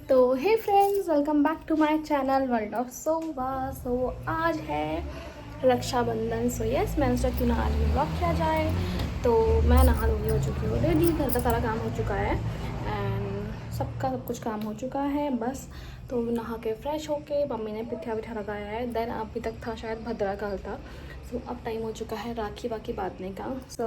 तो hey friends, welcome back to my channel world of Sova. सो आज है रक्षाबंधन। सो यस, मैंने सोचा क्यों ना आज में ब्लॉग किया जाए। तो मैं नहा धोगी हो चुकी हूँ, रेडी, घर का सारा काम हो चुका है एंड सबका सब कुछ काम हो चुका है। बस तो नहा के फ्रेश होके मम्मी ने पिठा विठा लगाया है। देन अभी तक था शायद भद्रा काल था। सो अब टाइम हो चुका है राखी वाखी बांधने का। सो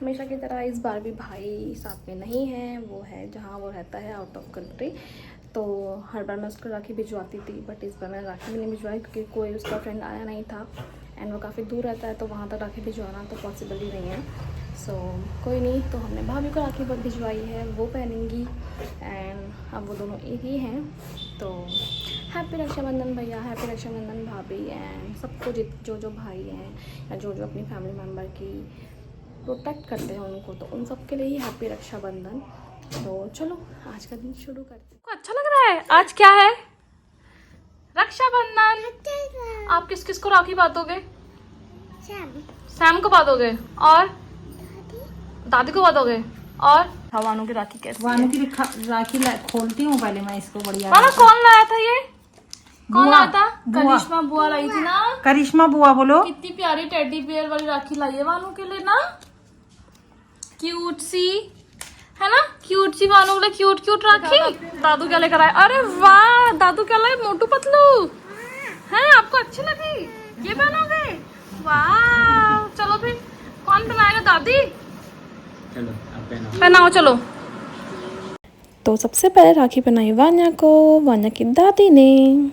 हमेशा की तरह इस बार भी भाई साथ में नहीं है, वो है जहाँ वो रहता है, आउट ऑफ कंट्री। तो हर बार मैं उसको राखी भिजवाती थी, बट इस बार मैंने राखी भी नहीं भिजवाई क्योंकि कोई उसका फ्रेंड आया नहीं था एंड वो काफ़ी दूर रहता है, तो वहाँ तक राखी भिजवाना तो पॉसिबल ही नहीं है। सो कोई नहीं, तो हमने भाभी को राखी भिजवाई है, वो पहनेंगी एंड अब वो दोनों एक ही हैं। तो हैप्पी रक्षाबंधन भैया, हैप्पी रक्षाबंधन भाभी एंड सबको जो जो भाई हैं या जो जो अपनी फैमिली मेम्बर की प्रोटेक्ट करते हैं उनको, तो उन सब के लिए ही हैप्पी रक्षाबंधन। तो चलो आज का दिन शुरू करते हैं। को अच्छा लग रहा है? आज क्या है? रक्षाबंधन। आप किस किस को राखी बांधोगे? सैम को बांधोगे और दादी को बांधोगे। और वानू की राखी कैसी? वानू की राखी खोलती हूँ पहले मैं इसको। बढ़िया वानू कौन लाया था ये? कौन लाया था? करिश्मा बुआ लाई थी ना। करिश्मा बुआ बोलो। कितनी प्यारी टेडी बियर वाली राखी लाई है वानू के लिए ना। क्यूट सी है ना, क्यूट सी वानू के लिए क्यूट क्यूट राखी। दादू क्या लेकर आए? अरे वाह, दादू क्या लाए? मोटू पतलू है। आपको अच्छी लगी? ये पहनोगे? वाह, चलो फिर कौन पहनाएगा? दादी चलो आप पहनाओ। चलो। तो सबसे पहले राखी पहनाई वान्या को, वान्या की दादी ने।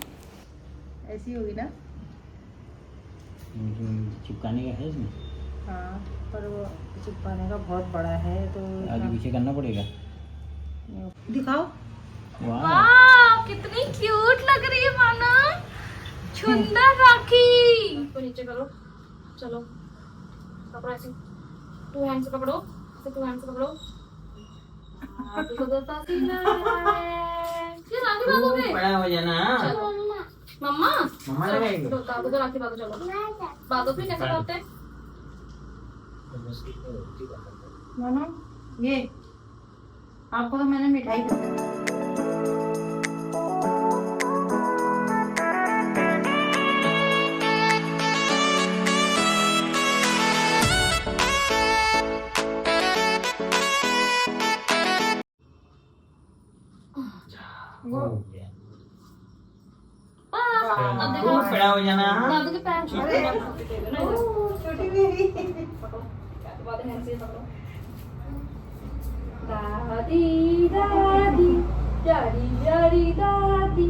ऐसी होगी ना? चिपकाने का है इसमें? हाँ, पर वो चिपकाने का बहुत बड़ा है तो आगे पीछे करना पड़ेगा। दिखाओ। वाह, कितनी क्यूट लग रही है माना। सुंदर राखी को नीचे करो। चलो पकड़ो, ऐसे टू हैंड से पकड़ो, टू हैंड से पकड़ो। बड़ा हो जाना। मम्मा मम्मा लगाएंगे। दादू को राखी बांधो। चलो बांधो। फिर कैसे बांधते हैं? मानो ये आपको तो मैंने मिठाई बड़ा हो जाना। दादू के पैर छोटी मेरी। दादी दादी प्यारी प्यारी दादी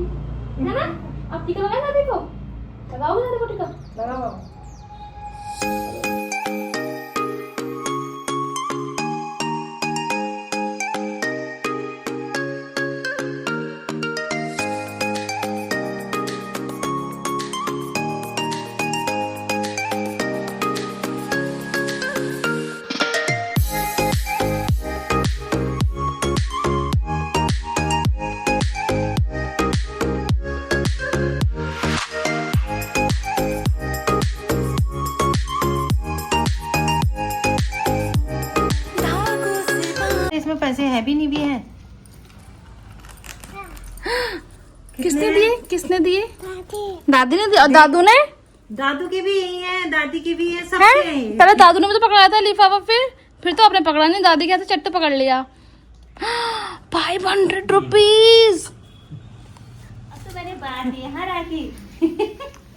है ना। अब टीका लगाए दादी को, लगाओ दादी को टीका। लगाओ। इसमें पैसे है भी नहीं भी है। किसने दिए? किसने दिए? दादी ने दिया। और दादू ने? दादू की भी यही है, दादी की भी है, हैं? सबके हैं। पहले दादू ने भी तो पकड़ाया था लिफाफा, फिर तो आपने पकड़ा नहीं। दादी के हाथ से चट्ट पकड़ लिया। 500 रुपीज। तो मैंने बात दी है राखी।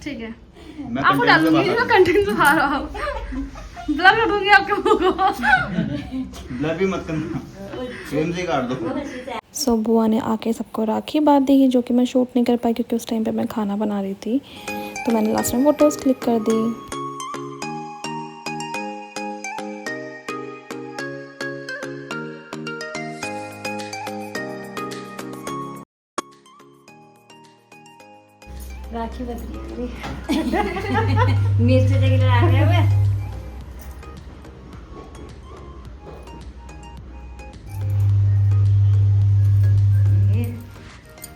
ठीक है, आपको डालूंगी मैं कंटेंट दिखा रहा हूँ। ब्लर कर दूंगी आपके मुंह को। ब्लर भी मत करना, फ्रेम से काट दो। सो बुआ ने आके सबको राखी बांध दी, जो कि मैं शूट नहीं कर पाई क्योंकि उस टाइम पे मैं खाना बना रही थी। तो मैंने लास्ट में फोटोज क्लिक कर दी। राखी बदली मिर्च जगह आ गया हुआ।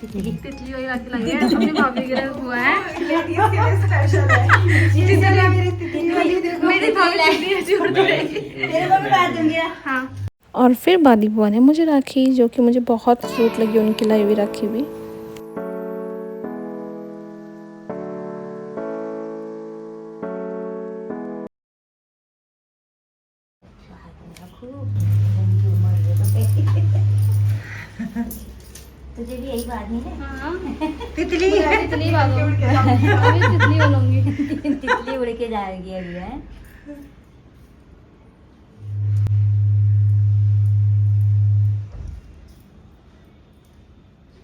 तितली वाली राखी लगी है अपनी भाभी के लिए। हुआ है मेरी भाभी तितली है, जो उड़ जाएगी। तेरे को भी बात दूंगी। हाँ, और फिर बादी बुआ ने मुझे राखी, जो कि मुझे बहुत क्यूट लगी उनकी लाई हुई राखी भी। तुझे भी यही बात नहीं है? हाँ तितली तितली तितली बनूंगी। तितली उड़ के जाएगी अभी है।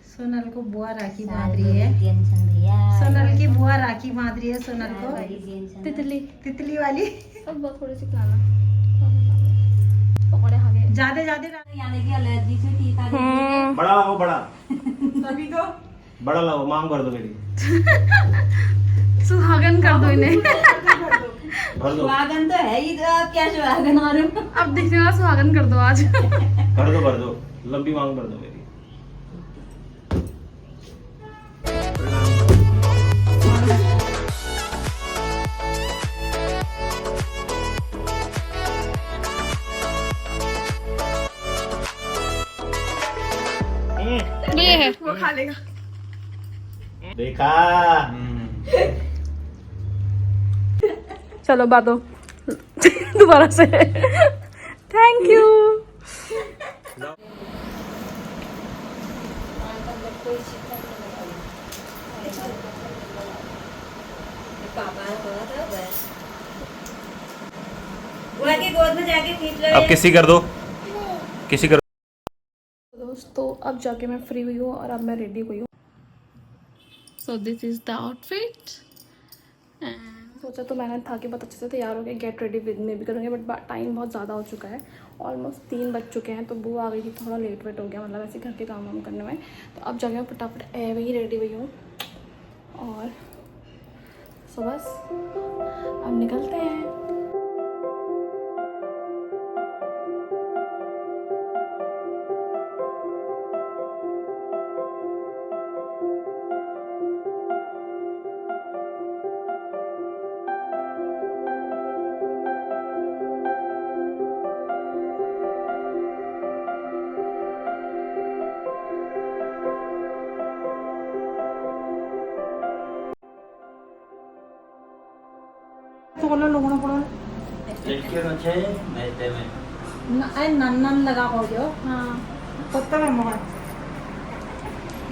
सोनल को बुआ राखी बांध रही है। टेंशन भैया। सोनल की बुआ राखी बांध रही है सोनल को। बड़ी टेंशन। तितली तितली वाली। अब बस थोड़ी सी खिलाना, पकौड़े खा गए। ज्यादा ज्यादा यानी कि एलर्जी से टीका दे दिए। बड़ा लाओ, बड़ा तभी तो बड़ा लाओ, मांग कर दो मेरी। सुहागन कर दो इन्हें। भर दो, सुहागन तो है ही, तो आप क्या सुहागन और अब दिखने वाला सुहागन कर दो आज। भर दो, लंबी मांग कर दो मेरी। ये है वो खा लेगा। देखा। चलो बातो दोबारा से। Thank you. बुआ की गोद में जाके खींच लो। अब किसी कर दो, किसी कर। दोस्तों अब जाके मैं फ्री हुई हूँ और अब मैं रेडी हुई हूँ। So this is the outfit. सोचा तो मैंने था कि बहुत अच्छे से तैयार हो गए, गेट रेडी विद में भी करूँगी, बट टाइम बहुत ज़्यादा हो चुका है, ऑलमोस्ट 3 बज चुके हैं। तो बुआ आ गई थी, थोड़ा लेट वेट हो गया, मतलब ऐसे घर के काम वाम करने में। तो अब जाके मैं फटाफट ऐवे ही रेडी हुई हूँ और सो बस अब निकलते हैं। তোগুলো লুকনো পড়ো না এই নান लगा हो जो। हाँ কত में मोहन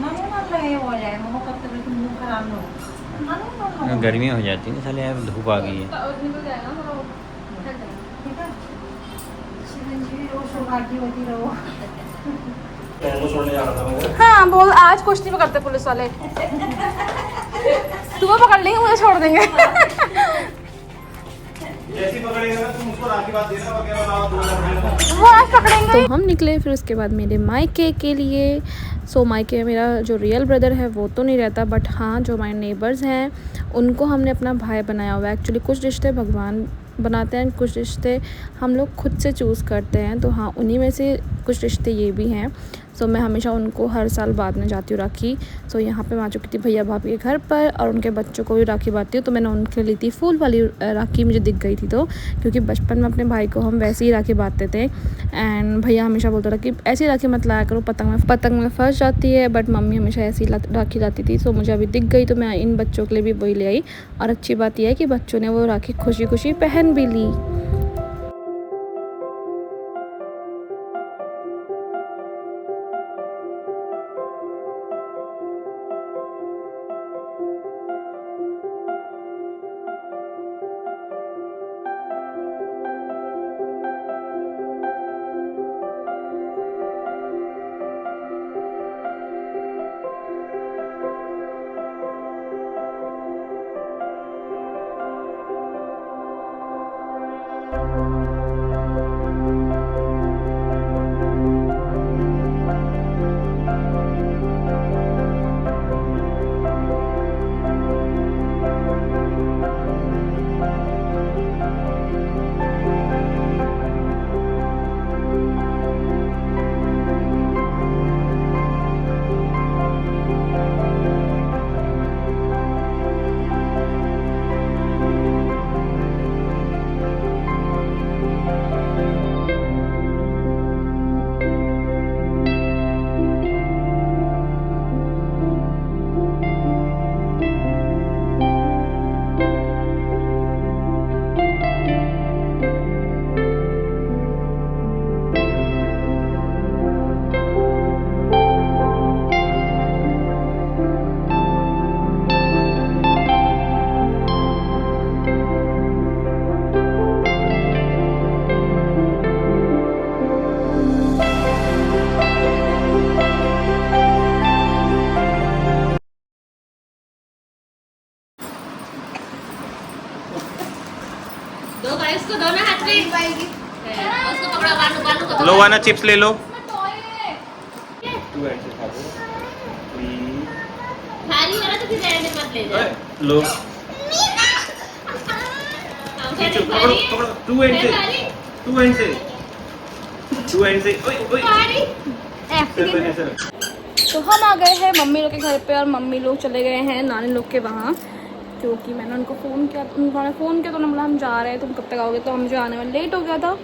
नान लगे हो जाए मोह कब तक मुंह खराब ना हो। गर्मी हो जाती है ना, साले अब धूप आ गई है। निकल जाएगा थोड़ा। ठीक है चिरंजीवी रहो, सौभाग्य होती रहो। हाँ बोल, आज कुछ नहीं पकड़ते पुलिस वाले। तुम्हें पकड़ लेंगे, मुझे छोड़ देंगे। जैसी पकड़ेगा ना तुम उसको राखी बांध देना वगैरह, लाओ 2000 वो आज पकड़ेंगे। तो हम निकले फिर उसके बाद मेरे मायके के लिए। सो मायके में मेरा जो रियल ब्रदर है वो तो नहीं रहता, बट हाँ जो हमारे नेबर्स हैं उनको हमने अपना भाई बनाया हुआ है। एक्चुअली कुछ रिश्ते भगवान बनाते हैं, कुछ रिश्ते हम लोग खुद से चूज़ करते हैं। तो हाँ उन्हीं में से कुछ रिश्ते ये भी हैं। सो मैं हमेशा उनको हर साल बाद में जाती हूँ राखी। सो यहाँ पे मैं आ चुकी थी भैया भाभी के घर पर और उनके बच्चों को भी राखी बांधती हूँ। तो मैंने उनके ली थी फूल वाली राखी, मुझे दिख गई थी तो, क्योंकि बचपन में अपने भाई को हम वैसे ही राखी बांधते थे। एंड भैया हमेशा बोलता था कि ऐसी राखी मत लाया करो, पतंग में फंस जाती है, बट मम्मी हमेशा ऐसी राखी लाती थी। सो मुझे अभी दिख गई तो मैं इन बच्चों के लिए भी वही ले आई। और अच्छी बात यह है कि बच्चों ने वो राखी खुशी खुशी पहन भी ली। पाएगी। लो वाना चिप्स ले लो। लो टू एंड से तो हम आ गए हैं मम्मी लोग के घर पे और मम्मी लोग चले गए हैं नानी लोग के वहाँ, क्योंकि मैंने उनको फ़ोन किया, उन्होंने फ़ोन किया तो उन्होंने बोला हम जा रहे हैं, तुम कब तक आओगे, तो हम जो आने में लेट हो गया था,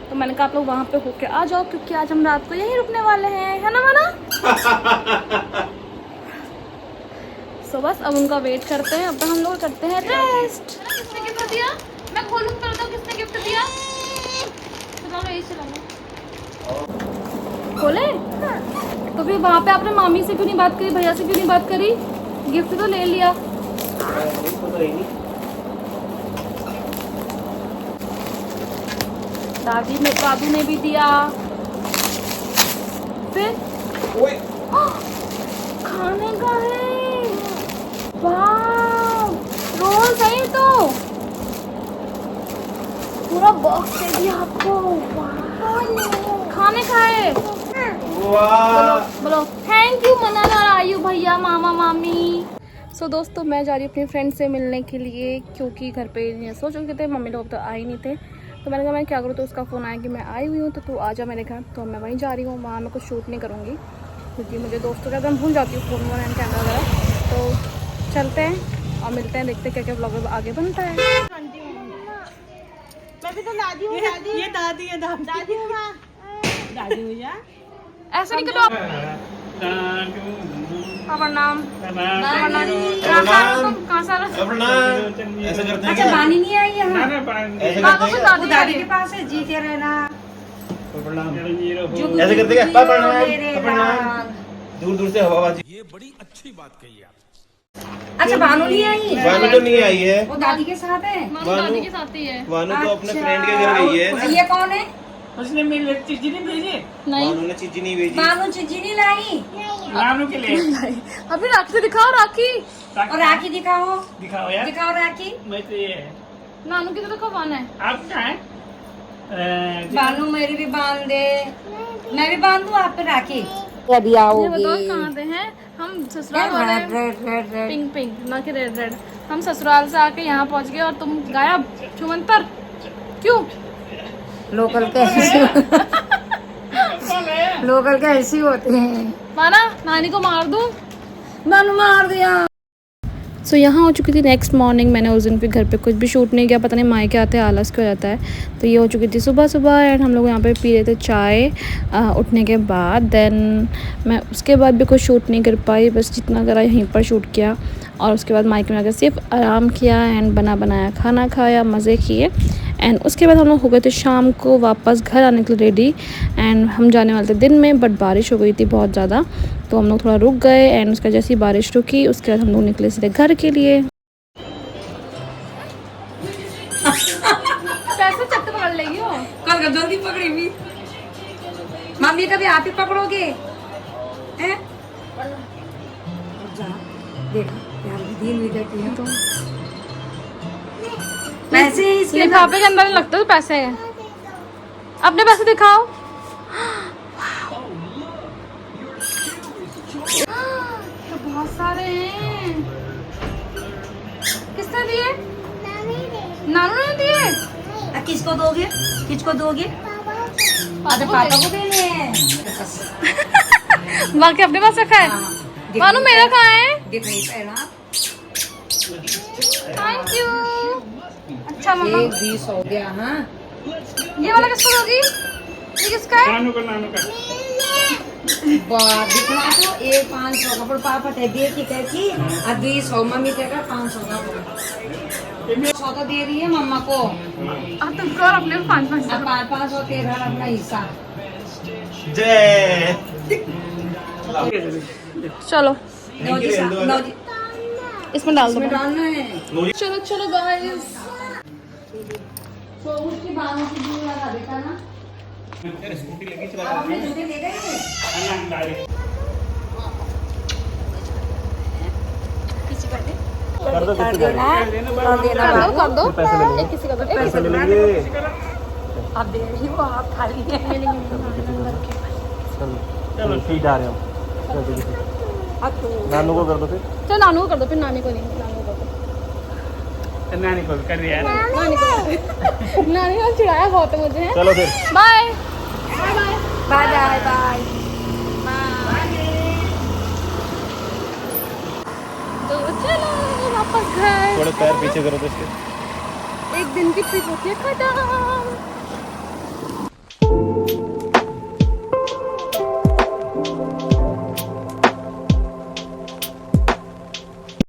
तो मैंने कहा आप लोग वहाँ पे होके आ जाओ, क्योंकि आज हम रात को यहीं रुकने वाले हैं, है ना माना? सो बस अब उनका वेट करते हैं, अब हम लोग करते हैं रेस्ट। किसने गिफ्ट दिया? मैं खोलूँ तो बताओ किसने गिफ्ट दिया? खोले? तो फिर वहाँ पे आपने मामी से क्यों नहीं बात करी, भैया से क्यों नहीं बात करी? गिफ्ट तो ले लिया। दादू ने भी दिया। फिर खाने का है। वाह, रोल सही तो पूरा बॉक्स दे दिया आपको। खाने का है। बोलो थैंक यू मनाना और आयु भैया, मामा मामी। सो दोस्तों मैं जा रही हूँ अपनी फ्रेंड से मिलने के लिए, क्योंकि घर पे सो चुके थे, मम्मी लोग तो आए नहीं थे, तो मैंने कहा मैं क्या करूँ, तो उसका फ़ोन आया कि मैं आई हुई हूँ तो तू आ जा मेरे घर, तो मैं वहीं जा रही हूँ, वहाँ मैं कुछ शूट नहीं करूँगी क्योंकि मुझे दोस्तों का मैं भूल जाती हूँ फ़ोन वोन एंड कैमरा वगैरह। तो चलते हैं और मिलते हैं, देखते हैं क्या क्या ब्लॉग आगे बनता है। मैं भी तो दादी हूँ। ये दादी है, दादी हूँ मैं। दादी हूँ यार। ऐसे नहीं करो आप। प्रणाम। कहाँ से ऐसा करते हैं अच्छा पानी नहीं आई यहाँ। दादी के पास है, जीते रहना। ऐसे करते हैं दूर दूर से हवाबाजी। ये बड़ी अच्छी बात कही आप। अच्छा भानु नहीं आई? वानू तो नहीं आई है, वो दादी के साथ है। दादी के साथ ही है। वानू तो अपने फ्रेंड के घर गई है। ये कौन है? उसने मेरे चीजी नहीं भेजी। नहीं वानू ने चीजी नहीं भेजी। भानु चीजी नहीं लाई। नानू के लिए अभी राखी दिखाओ, राखी और राखी दिखाओ, दिखाओ यार। दिखाओ राखी। मैं तो ये नानू की तो देखो कौन है। आप कहाँ है? बानू मेरी भी बांध दे, मैं भी बांध दूँ आप पे राखी। अभी ये आओगे। बताओ कहाँ पे हैं हम? ससुराल वाले रेड पिंक पिंक ना कि रेड रेड। हम ससुराल से आके यहाँ पहुँच गए और तुम गायब छुमंतर क्यों? लोकल के ऐसे होते हैं। माना नानी को मार दूँ। नानू मार दिया। सो यहाँ हो चुकी थी नेक्स्ट मॉर्निंग। मैंने उस दिन फिर घर पे कुछ भी शूट नहीं किया, पता नहीं मायके आते आलस क्यों हो जाता है। तो ये हो चुकी थी सुबह सुबह एंड हम लोग यहाँ पे पी रहे थे चाय उठने के बाद। देन मैं उसके बाद भी कुछ शूट नहीं कर पाई, बस जितना करा यहीं पर शूट किया और उसके बाद मायके में आकर सिर्फ आराम किया एंड बनाया खाना खाया, मज़े किए एंड उसके बाद हम लोग हो गए थे शाम को वापस घर आने के लिए रेडी एंड हम जाने वाले थे दिन में, बट बारिश हो गई थी बहुत ज़्यादा, तो हम लोग थोड़ा रुक गए एंड उसका जैसी बारिश रुकी उसके बाद हम लोग निकले सीधे घर के लिए। पैसे चक्कर पकड़ लेगी हो कल जल्दी पकड़ी भी। मम्मी कभी आप ही पकड़ोगे हैं? देखो यार दिन भी देती है तो पैसे इसके लिफाफे के अंदर नहीं लगता तो पैसे हैं। अपने पैसे दिखाओ। तो बहुत सारे हैं। किसने दिए? नानू ने दिए। किसको दोगे? किसको दोगे? पापा पापा को देने हैं। बाकी अपने पास रखा है। मानू मेरा कहाँ है? दिखाई पहला थैंक यू। अच्छा मम्मा 20 हो गया। हाँ ये वाला किसको दोगी? ये किसका है? नानू का दिखला तो ये 500 का पर पापा थे दे की कहती और 200 मम्मी कहेगा 500 का 100 तो दे रही है मम्मा को अब तुमको और अपने 500 और 500 तेरा अपना हिस्सा। जय चलो नो जी इसमें डाल दो। इसमें डालना है। चलो चलो गाइस। तो उसकी बालों की दूर लगा देता ना। स्कूटी लेके चला अब अपने जूते ले गए थे। कर दो कर दो। एक किसी का दो। पैसे ले लेंगे। आप दे रही हो आप खाली है चलो ठीक आ रहे हो नानू को कर दो फिर चल नानू को कर दो, फिर नानी को नहीं, नानू को कर दो। नानी को भी कर दिया है ना। नानी को नानी ने चिढ़ाया बहुत है मुझे। चलो फिर बाय बाय बाय बाय। तो चलो वापस घर। थोड़े पैर पीछे करो तो इसके। एक दिन की ट्रिप होती है खत्म।